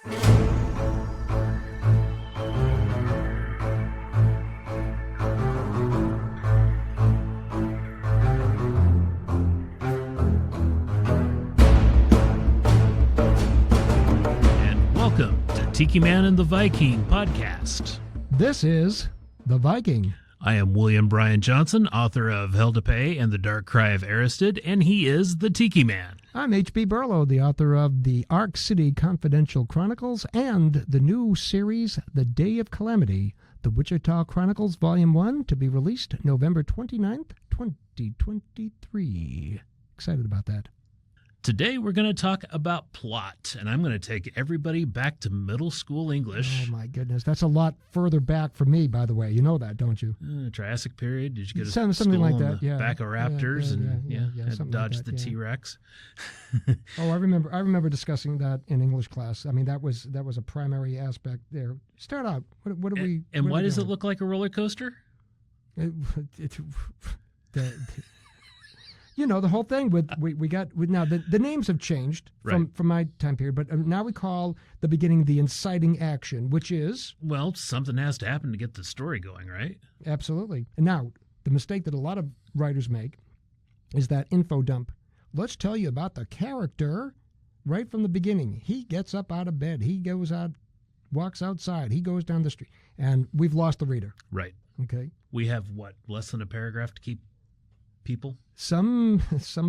Welcome to Tiki Man and the Viking podcast. This is The Viking. I am William Bryan Johnson, author of Hell to Pay and The Dark Cry of Aristid, and he is the Tiki Man. I'm H.B. Burlow, the author of the Ark City Confidential Chronicles and the new series, The Day of Calamity, The Wichita Chronicles Volume 1, to be released November 29th, 2023. Excited about that. Today we're going to talk about plot, and I'm going to take everybody back to middle school English. Oh, my goodness. That's a lot further back for me, by the way. You know that, don't you? Triassic period. Did you go to something like that? Yeah. Back of raptors and dodge like that, the T-Rex? Oh, I remember discussing that in English class. I mean, that was a primary aspect there. Start out. What are we? And why does it look like a roller coaster? You know, the whole thing with we got now the names have changed from my time period, but now we call the beginning the inciting action, which is, well, something has to happen to get the story going, right? Absolutely. And now the mistake that a lot of writers make is that info dump. Let's tell you about the character right from the beginning. He gets up out of bed, he goes out, walks outside, he goes down the street, and we've lost the reader. Right. Okay. We have less than a paragraph to keep people? Some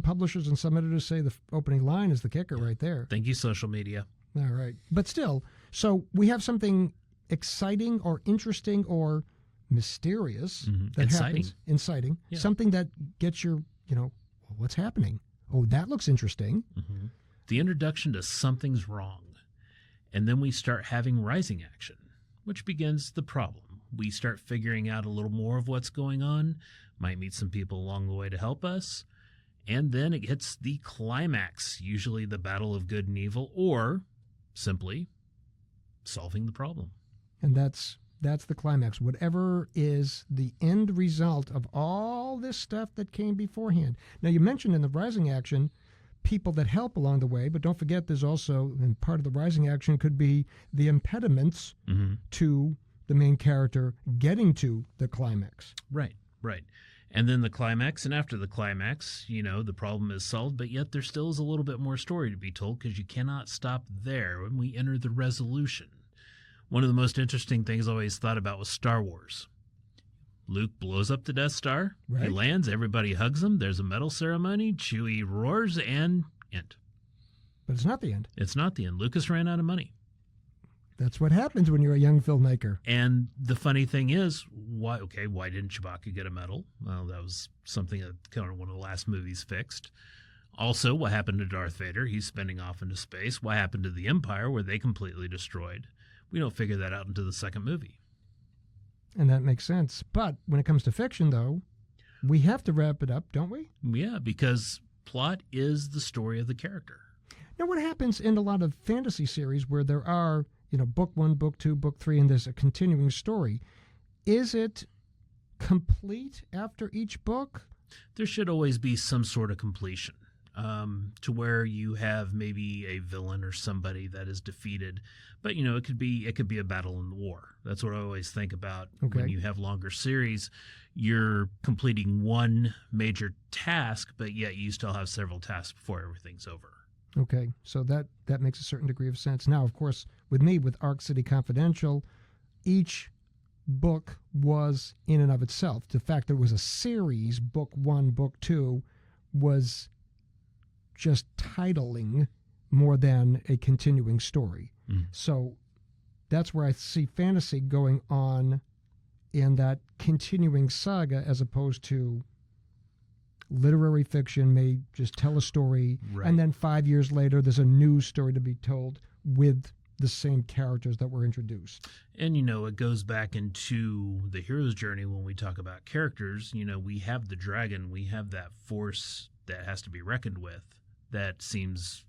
publishers and some editors say the opening line is the kicker right there. Thank you, social media. All right. But still, so we have something exciting or interesting or mysterious that happens. Inciting. Yeah. Something that gets your, what's happening? Oh, that looks interesting. Mm-hmm. The introduction to something's wrong. And then we start having rising action, which begins the problem. We start figuring out a little more of what's going on, might meet some people along the way to help us, and then it hits the climax, usually the battle of good and evil, or simply solving the problem. And that's the climax. Whatever is the end result of all this stuff that came beforehand. Now, you mentioned in the rising action people that help along the way, but don't forget there's also, and part of the rising action could be the impediments to the main character getting to the climax. Right. And then the climax, and after the climax, the problem is solved, but yet there still is a little bit more story to be told because you cannot stop there when we enter the resolution. One of the most interesting things I always thought about was Star Wars. Luke blows up the Death Star. Right. He lands. Everybody hugs him. There's a medal ceremony. Chewie roars, and end. But it's not the end. It's not the end. Lucas ran out of money. That's what happens when you're a young filmmaker. And the funny thing is, why didn't Chewbacca get a medal? Well, that was something that kind of one of the last movies fixed. Also, what happened to Darth Vader? He's spinning off into space. What happened to the Empire, where they completely destroyed? We don't figure that out until the second movie. And that makes sense. But when it comes to fiction, though, we have to wrap it up, don't we? Yeah, because plot is the story of the character. Now, what happens in a lot of fantasy series where there are book 1, book 2, book 3, and there's a continuing story. Is it complete after each book? There should always be some sort of completion, to where you have maybe a villain or somebody that is defeated. But, it could be a battle in the war. That's what I always think about when you have longer series. You're completing one major task, but yet you still have several tasks before everything's over. Okay, so that makes a certain degree of sense. Now, of course, with me, with Ark City Confidential, each book was in and of itself. The fact that it was a series, book 1, book 2, was just titling more than a continuing story. So that's where I see fantasy going on in that continuing saga as opposed to literary fiction may just tell a story, and then 5 years later there's a new story to be told with the same characters that were introduced. And, it goes back into the hero's journey when we talk about characters. We have the dragon, we have that force that has to be reckoned with that seems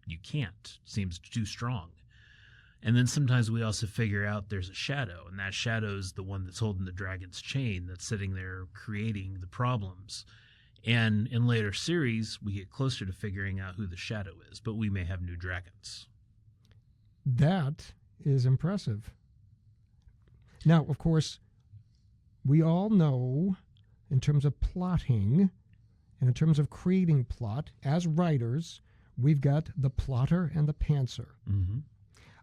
too strong. And then sometimes we also figure out there's a shadow, and that shadow is the one that's holding the dragon's chain, that's sitting there creating the problems. And in later series, we get closer to figuring out who the shadow is, but we may have new dragons. That is impressive. Now, of course, we all know in terms of plotting and in terms of creating plot, as writers, we've got the plotter and the pantser. Mm-hmm.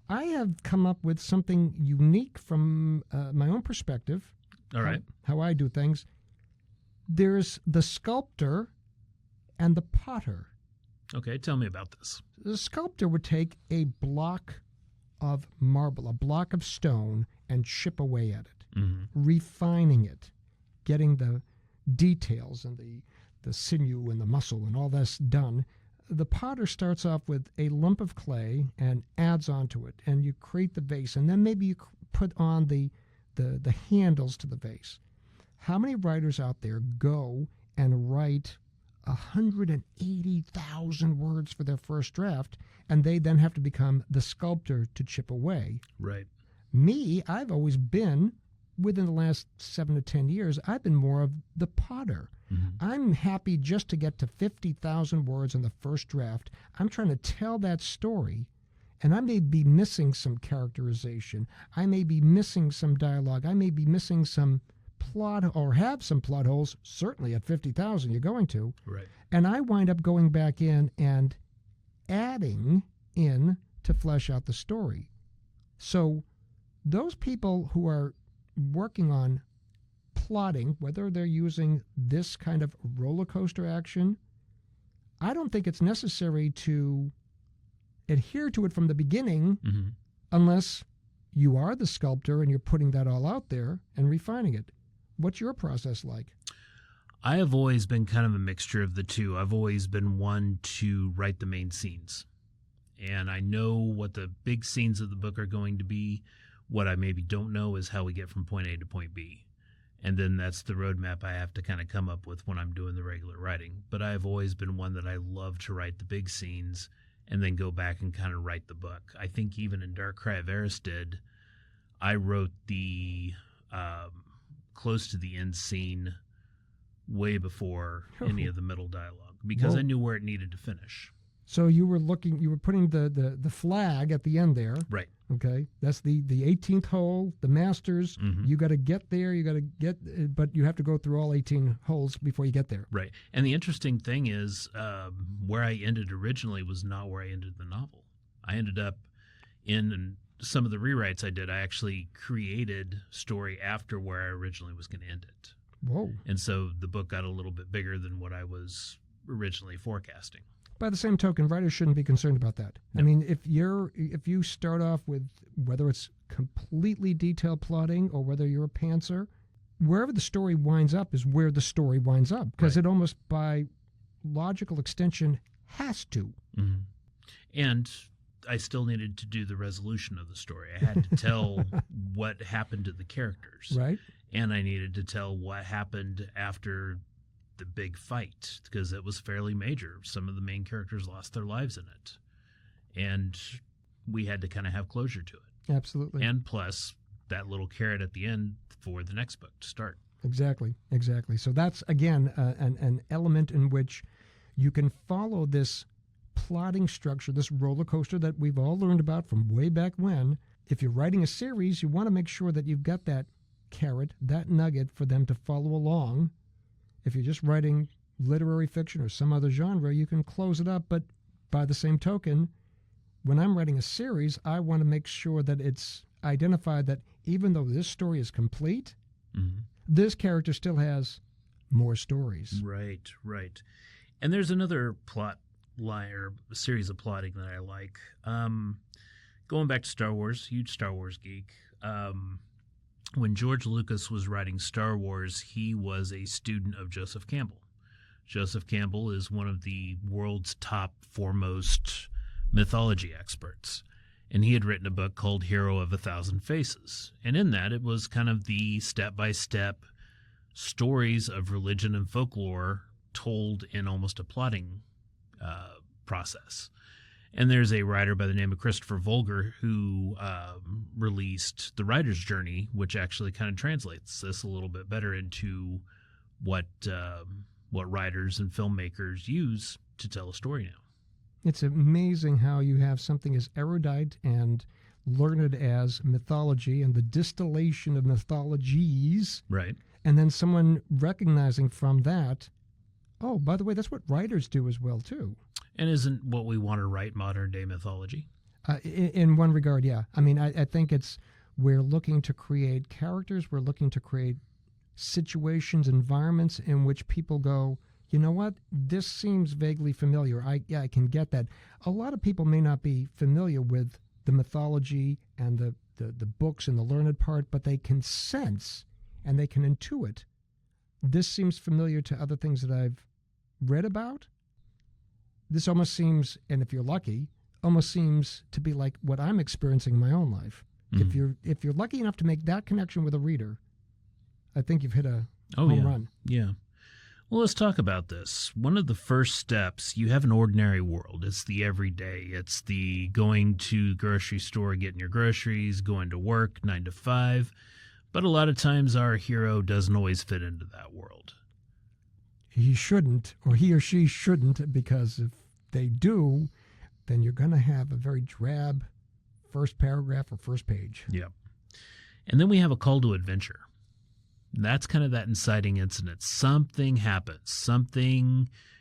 I have come up with something unique from my own perspective. All right. How I do things. There's the sculptor and the potter. Okay, tell me about this. The sculptor would take a block of marble, a block of stone, and chip away at it, refining it, getting the details and the sinew and the muscle and all that's done. The potter starts off with a lump of clay and adds onto it, and you create the vase, and then maybe you put on the handles to the vase. How many writers out there go and write 180,000 words for their first draft, and they then have to become the sculptor to chip away? Right. Me, I've always been, within the last 7 to 10 years, I've been more of the potter. I'm happy just to get to 50,000 words in the first draft. I'm trying to tell that story, and I may be missing some characterization. I may be missing some dialogue. I may be missing some plot or have some plot holes. Certainly at 50,000 you're going to. Right. And I wind up going back in and adding in to flesh out the story. So those people who are working on plotting, whether they're using this kind of roller coaster action, I don't think it's necessary to adhere to it from the beginning unless you are the sculptor and you're putting that all out there and refining it. What's your process like? I have always been kind of a mixture of the two. I've always been one to write the main scenes. And I know what the big scenes of the book are going to be. What I maybe don't know is how we get from point A to point B. And then that's the roadmap I have to kind of come up with when I'm doing the regular writing. But I've always been one that I love to write the big scenes and then go back and kind of write the book. I think even in Dark Cry of Aristid, I wrote the close to the end scene way before any of the middle dialogue because I knew where it needed to finish. So you were putting the flag at the end there. Right. Okay. That's the 18th hole, the Masters. You got to get there. But you have to go through all 18 holes before you get there. Right. And the interesting thing is where I ended originally was not where I ended the novel. I ended up in some of the rewrites I did, I actually created story after where I originally was going to end it. Whoa. And so the book got a little bit bigger than what I was originally forecasting. By the same token, writers shouldn't be concerned about that. No. I mean, if you start off with whether it's completely detailed plotting or whether you're a pantser, wherever the story winds up is where the story winds up because it almost by logical extension has to. And I still needed to do the resolution of the story. I had to tell what happened to the characters. Right. And I needed to tell what happened after the big fight because it was fairly major. Some of the main characters lost their lives in it. And we had to kind of have closure to it. Absolutely. And plus that little carrot at the end for the next book to start. Exactly. So that's, again, an element in which you can follow this plotting structure, this roller coaster that we've all learned about from way back when. If you're writing a series, you want to make sure that you've got that carrot, that nugget for them to follow along. If you're just writing literary fiction or some other genre, you can close it up. But by the same token, when I'm writing a series, I want to make sure that it's identified that even though this story is complete, this character still has more stories. Right. And there's another plot line or a series of plotting that I like. Going back to Star Wars, huge Star Wars geek. When George Lucas was writing Star Wars, he was a student of Joseph Campbell. Joseph Campbell is one of the world's top foremost mythology experts. And he had written a book called Hero of a Thousand Faces. And in that, it was kind of the step-by-step stories of religion and folklore told in almost a plotting process. And there's a writer by the name of Christopher Vogler who released The Writer's Journey, which actually kind of translates this a little bit better into what writers and filmmakers use to tell a story now. It's amazing how you have something as erudite and learned as mythology and the distillation of mythologies, Right. and then someone recognizing from that, oh, by the way, that's what writers do as well, too. And isn't what we want to write modern day mythology? In one regard, yeah. I mean, I think we're looking to create characters, we're looking to create situations, environments in which people go, you know what, this seems vaguely familiar. I can get that. A lot of people may not be familiar with the mythology and the books and the learned part, but they can sense and they can intuit. This seems familiar to other things that I've read about. This almost seems, and if you're lucky, almost seems to be like what I'm experiencing in my own life. Mm. If you're lucky enough to make that connection with a reader, I think you've hit a home run. Yeah. Well, let's talk about this. One of the first steps, you have an ordinary world. It's the everyday. It's the going to the grocery store, getting your groceries, going to work, 9 to 5. But a lot of times our hero doesn't always fit into that world. He shouldn't, or he or she shouldn't, because if they do, then you're going to have a very drab first paragraph or first page. Yeah. And then we have a call to adventure. That's kind of that inciting incident. Something happens.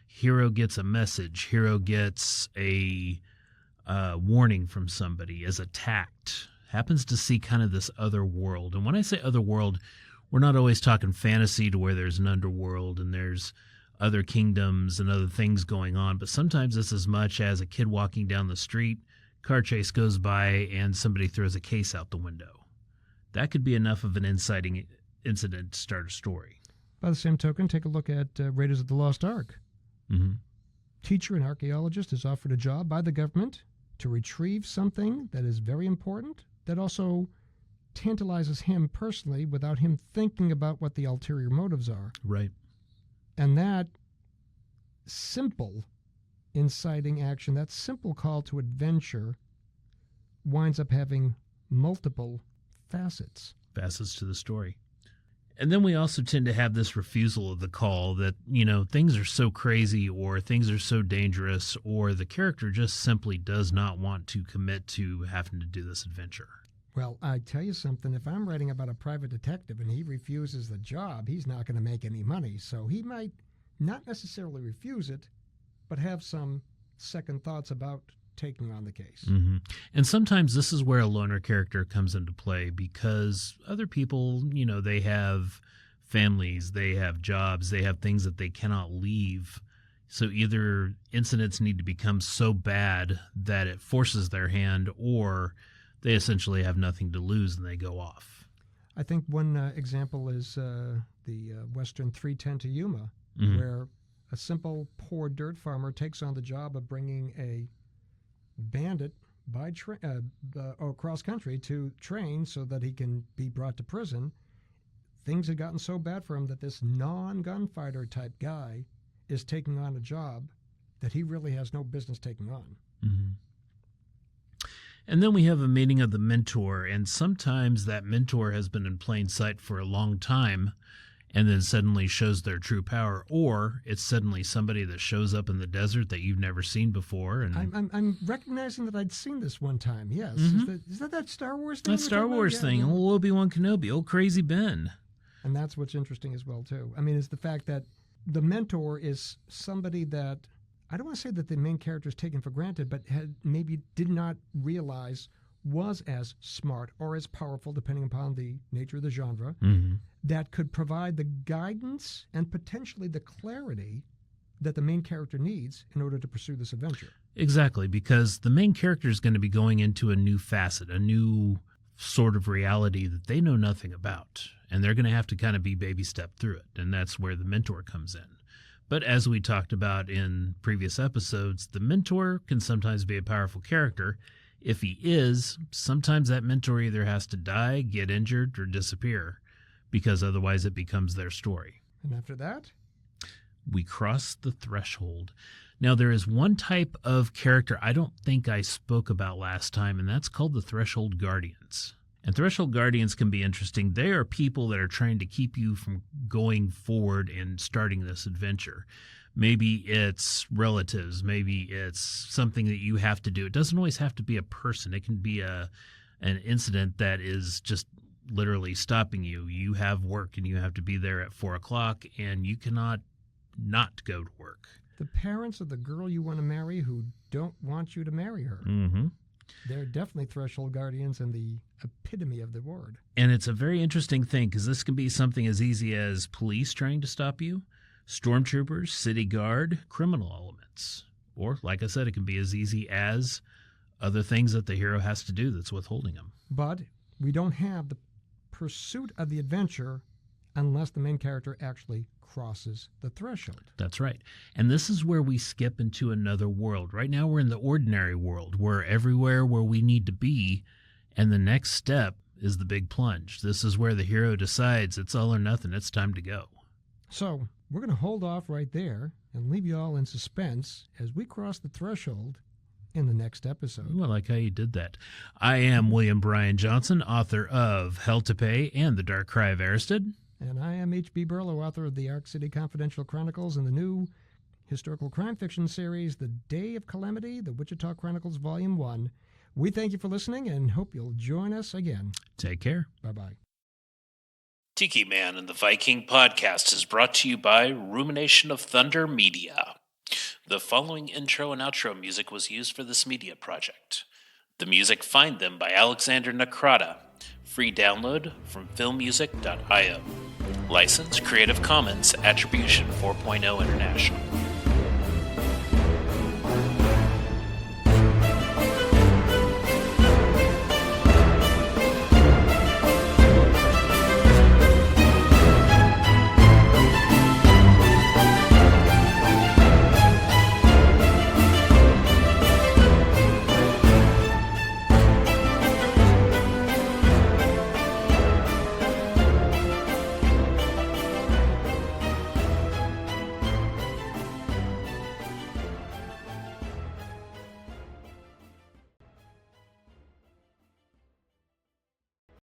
Hero gets a message. Hero gets a warning from somebody, is attacked, happens to see kind of this other world. And when I say other world, we're not always talking fantasy to where there's an underworld and there's other kingdoms and other things going on. But sometimes it's as much as a kid walking down the street, car chase goes by, and somebody throws a case out the window. That could be enough of an inciting incident to start a story. By the same token, take a look at Raiders of the Lost Ark. Mm-hmm. Teacher and archaeologist is offered a job by the government to retrieve something that is very important, that also tantalizes him personally without him thinking about what the ulterior motives are. Right. And that simple inciting action, that simple call to adventure, winds up having multiple facets. Facets to the story. And then we also tend to have this refusal of the call that, things are so crazy or things are so dangerous or the character just simply does not want to commit to having to do this adventure. Well, I tell you something, if I'm writing about a private detective and he refuses the job, he's not going to make any money. So he might not necessarily refuse it, but have some second thoughts about taking on the case. Mm-hmm. And sometimes this is where a loner character comes into play because other people, they have families, they have jobs, they have things that they cannot leave. So either incidents need to become so bad that it forces their hand, or they essentially have nothing to lose and they go off. I think one example is the Western 310 to Yuma, Mm-hmm. where a simple poor dirt farmer takes on the job of bringing a bandit by across country to train so that he can be brought to prison. Things had gotten so bad for him that this non-gunfighter type guy is taking on a job that he really has no business taking on. Mm-hmm. And then we have a meeting of the mentor, and sometimes that mentor has been in plain sight for a long time and then suddenly shows their true power, or it's suddenly somebody that shows up in the desert that you've never seen before. And I'm recognizing that I'd seen this one time, yes. Mm-hmm. Is that Star Wars thing? That Star Wars thing, old Obi-Wan Kenobi, old crazy Ben. And that's what's interesting as well, too. I mean, is the fact that the mentor is somebody that, I don't want to say that the main character is taken for granted, but maybe did not realize was as smart or as powerful, depending upon the nature of the genre, Mm-hmm. that could provide the guidance and potentially the clarity that the main character needs in order to pursue this adventure. Exactly, because the main character is going to be going into a new facet, a new sort of reality that they know nothing about. And they're going to have to kind of be baby step through it. And that's where the mentor comes in. But as we talked about in previous episodes, the mentor can sometimes be a powerful character. If he is, sometimes that mentor either has to die, get injured, or disappear, because otherwise it becomes their story. And after that? We cross the threshold. Now, there is one type of character I don't think I spoke about last time, and that's called the Threshold Guardians. And Threshold Guardians can be interesting. They are people that are trying to keep you from going forward and starting this adventure. Maybe it's relatives. Maybe it's something that you have to do. It doesn't always have to be a person. It can be an incident that is just literally stopping you. You have work and you have to be there at 4:00 and you cannot not go to work. The parents of the girl you want to marry who don't want you to marry her. Mm-hmm. They're definitely threshold guardians in the epitome of the word. And it's a very interesting thing because this can be something as easy as police trying to stop you, stormtroopers, city guard, criminal elements. Or, like I said, it can be as easy as other things that the hero has to do that's withholding them. But we don't have the pursuit of the adventure unless the main character actually crosses the threshold. That's right. And this is where we skip into another world. Right now we're in the ordinary world. We're everywhere where we need to be, and the next step is the big plunge. This is where the hero decides it's all or nothing. It's time to go. So we're going to hold off right there and leave you all in suspense as we cross the threshold in the next episode. Ooh, I like how you did that. I am William Bryan Johnson, author of Hell to Pay and The Dark Cry of Aristed. And I am H.B. Burlow, author of the Arc City Confidential Chronicles and the new historical crime fiction series, The Day of Calamity, The Wichita Chronicles Volume 1. We thank you for listening and hope you'll join us again. Take care. Bye-bye. Tiki Man and the Viking podcast is brought to you by Rumination of Thunder Media. The following intro and outro music was used for this media project. The music Find Them by Alexander Nakrata. Free download from filmmusic.io. License Creative Commons Attribution 4.0 International.